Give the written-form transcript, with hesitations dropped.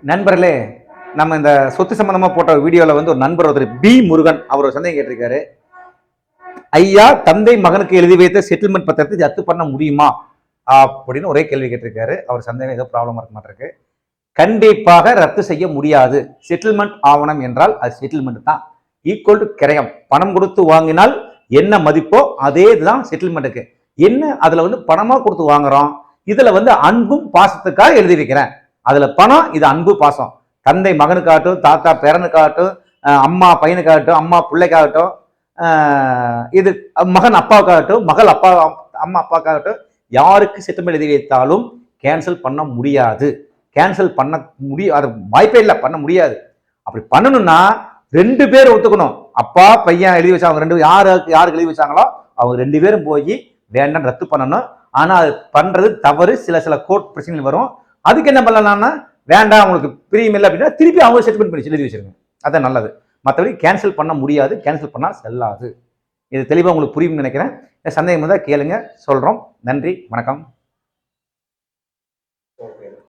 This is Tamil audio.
நண்பர்களே, நம்ம இந்த சொத்து சம்பந்தமா போட்ட வீடியோல ஒரு நண்பர் ஒருத்தர் பி முருகன் அவர் ஒரு சந்தேகம் கேட்டிருக்காரு. ஐயா, தந்தை மகனுக்கு எழுதி வைத்த செட்டில்மெண்ட் பத்திரத்தை ரத்து பண்ண முடியுமா அப்படின்னு ஒரே கேள்வி கேட்டிருக்காரு. அவர் சந்தேகம் ஏதோ ப்ராப்ளமா இருக்க மாட்டிருக்கு. கண்டிப்பாக ரத்து செய்ய முடியாது. செட்டில்மெண்ட் ஆவணம் என்றால் அது செட்டில்மெண்ட் தான். ஈக்குவல் டு கிரயம். பணம் கொடுத்து வாங்கினால் என்ன மதிப்போ அதே இதுதான் செட்டில்மெண்ட்டுக்கு. என்ன அதுல பணமா கொடுத்து வாங்குறோம். இதுல அன்பும் பாசத்துக்காக எழுதி வைக்கிறேன். அதுல பணம், இது அன்பு பாசம். தந்தை மகனுக்காகட்டும், தாத்தா பேரனுக்காகட்டும், அம்மா பையனுக்காகட்டும், அம்மா பிள்ளைக்காகட்டும், இது மகன் அப்பாவுக்காகட்டும், மகள் அப்பா அம்மா அப்பாவுக்காகட்டும், யாருக்கு செட்டில்மெண்ட் எழுதி வைத்தாலும் கேன்சல் பண்ண முடியாது. கேன்சல் பண்ண அது வாய்ப்பே இல்லை, பண்ண முடியாது. அப்படி பண்ணணும்னா 2 பேர் ஒத்துக்கணும். அப்பா பையன் எழுதி வச்சாங்க, 2 யாருக்கு எழுதி வச்சாங்களோ அவங்க 2 பேரும் போய் வேண்டாம் ரத்து பண்ணணும். ஆனா அது பண்றது தவறு. சில கோர்ட் பிரச்சனைகள் வரும். அதுக்கு என்ன பண்ணலாம்னா, வேண்டாம் உங்களுக்கு பிரியம் இல்லை அப்படின்னா திருப்பி அவங்க செட்டில்மெண்ட் பண்ணி எழுதி வச்சிருங்க. அதான் நல்லது. மற்றபடி கேன்சல் பண்ண முடியாது. கேன்சல் பண்ணா செல்லாது. இது தெளிவாக உங்களுக்கு புரியும்னு நினைக்கிறேன். சந்தேகம் தான் கேளுங்க, சொல்றோம். நன்றி, வணக்கம்.